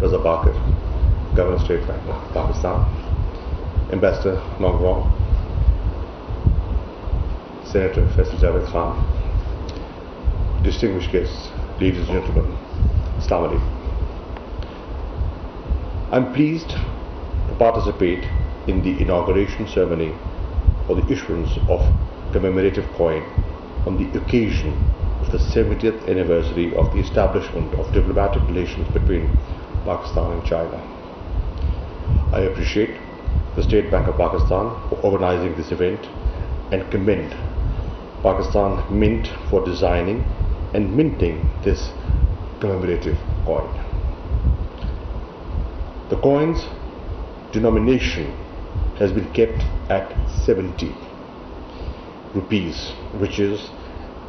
Raza Bakir, Governor State Bank of Pakistan, Ambassador Nongrong, Senator Faisal Javed Khan, distinguished guests, ladies and gentlemen, Assalamu alaikum. I'm pleased to participate in the inauguration ceremony for the issuance of commemorative coin on the occasion of the 70th anniversary of the establishment of diplomatic relations between Pakistan and China. I appreciate the State Bank of Pakistan for organizing this event and commend Pakistan Mint for designing and minting this commemorative coin. The coin's denomination has been kept at 70 rupees, which is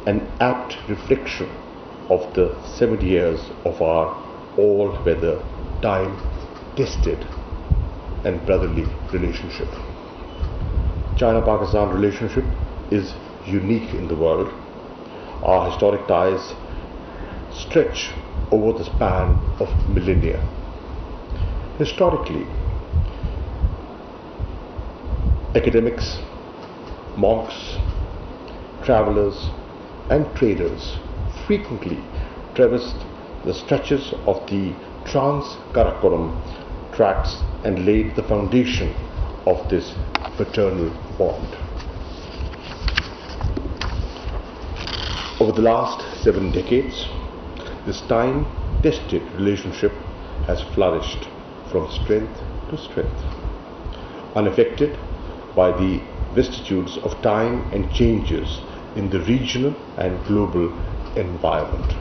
an apt reflection of the 70 years of our all-weather, time-tested and brotherly relationship. China-Pakistan relationship is unique in the world. Our historic ties stretch over the span of millennia. Historically, academics, monks, travelers and traders frequently traversed the stretches of the Trans-Karakoram tracts and laid the foundation of this fraternal bond. Over the last 7 decades, this time-tested relationship has flourished from strength to strength, unaffected by the vicissitudes of time and changes in the regional and global environment.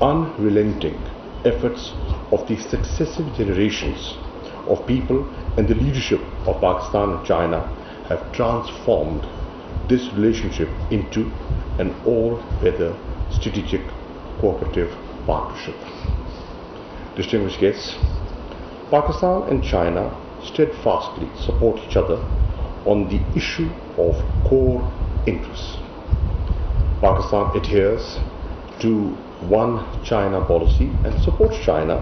Unrelenting efforts of the successive generations of people and the leadership of Pakistan and China have transformed this relationship into an all-weather strategic cooperative partnership. Distinguished guests, Pakistan and China steadfastly support each other on the issue of core interests. Pakistan adheres to One China policy and supports China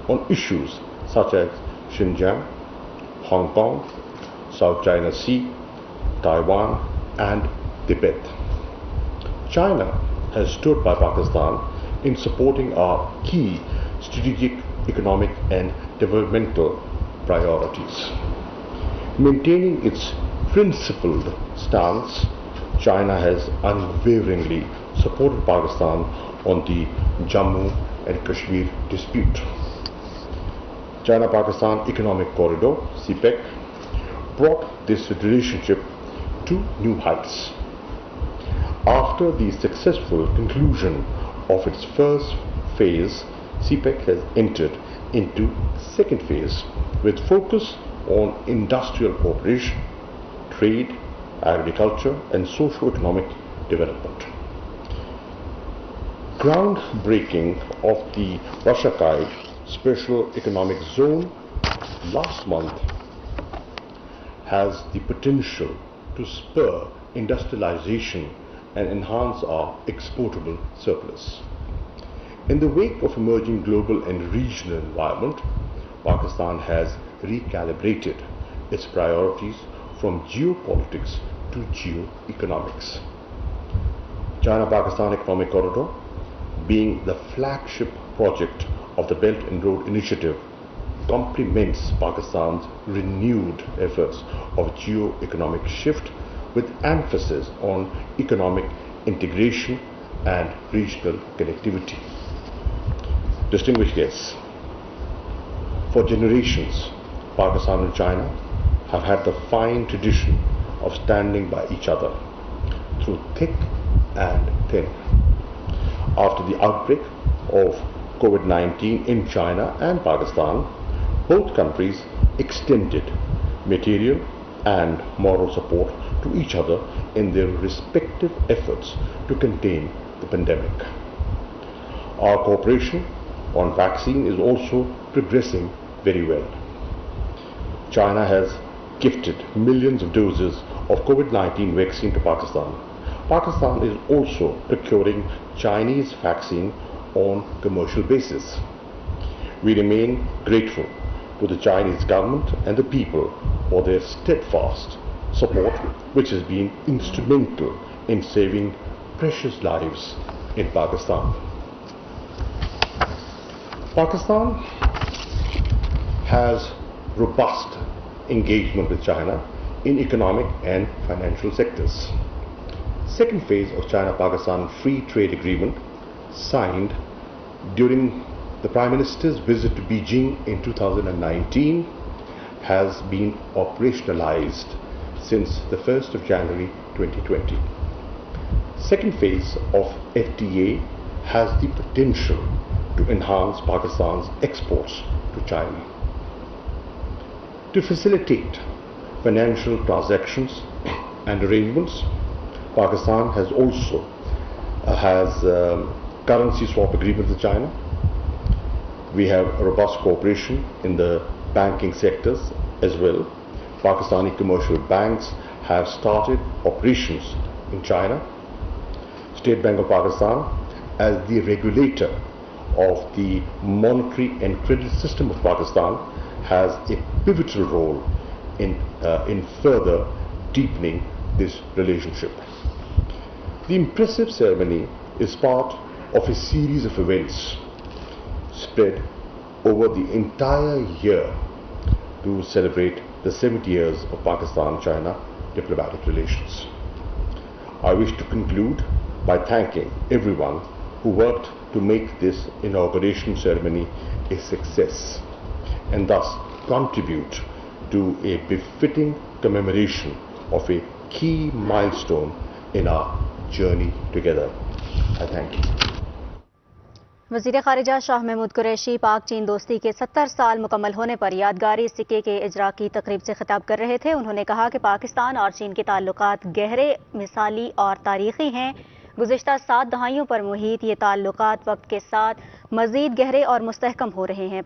on issues such as Xinjiang, Hong Kong, South China Sea, Taiwan and Tibet. China has stood by Pakistan in supporting our key strategic, economic and developmental priorities. Maintaining its principled stance, China has unwaveringly supported Pakistan on the Jammu and Kashmir dispute. China-Pakistan Economic Corridor, CPEC, brought this relationship to new heights. After the successful conclusion of its first phase, CPEC has entered into second phase with focus on industrial cooperation, trade, agriculture and socio-economic development. Groundbreaking of the Washakai Special Economic Zone last month has the potential to spur industrialization and enhance our exportable surplus. In the wake of emerging global and regional environment, Pakistan has recalibrated its priorities from geopolitics to geoeconomics. China-Pakistan Economic Corridor, being the flagship project of the Belt and Road Initiative, complements Pakistan's renewed efforts of geo-economic shift with emphasis on economic integration and regional connectivity. Distinguished guests, for generations, Pakistan and China have had the fine tradition of standing by each other through thick and thin. After the outbreak of COVID-19 in China and Pakistan, both countries extended material and moral support to each other in their respective efforts to contain the pandemic. Our cooperation on vaccine is also progressing very well. China has gifted millions of doses of COVID-19 vaccine to Pakistan. Pakistan is also procuring Chinese vaccine on commercial basis. We remain grateful to the Chinese government and the people for their steadfast support, which has been instrumental in saving precious lives in Pakistan. Pakistan has robust engagement with China in economic and financial sectors. Second phase of China-Pakistan Free Trade Agreement, signed during the Prime Minister's visit to Beijing in 2019, has been operationalized since the 1st of January 2020. Second phase of FTA has the potential to enhance Pakistan's exports to China. To facilitate financial transactions and arrangements, Pakistan has also currency swap agreements with China. We have a robust cooperation in the banking sectors as well. Pakistani commercial banks have started operations in China. State Bank of Pakistan, as the regulator of the monetary and credit system of Pakistan, has a pivotal role in further deepening this relationship. The impressive ceremony is part of a series of events spread over the entire year to celebrate the 70 years of Pakistan-China diplomatic relations. I wish to conclude by thanking everyone who worked to make this inauguration ceremony a success and thus contribute to a befitting commemoration of a key milestone in our journey together. I thank you. वज़ीर ख़ारिजा शाह महमूद कुरैशी पाक चीन दोस्ती के 70 साल मुकम्मल होने पर यादगारी सिक्के के इजरा की तकरीब से खिताब कर रहे थे। उन्होंने कहा कि पाकिस्तान और चीन के ताल्लुकात गहरे, मिसाली और तारीख़ी हैं। गुज़िश्ता 7 दहाइयों पर मुहित ये ताल्लुकात वक्त के साथ मज़ीद गहरे और मुस्तहकम हो रहे हैं।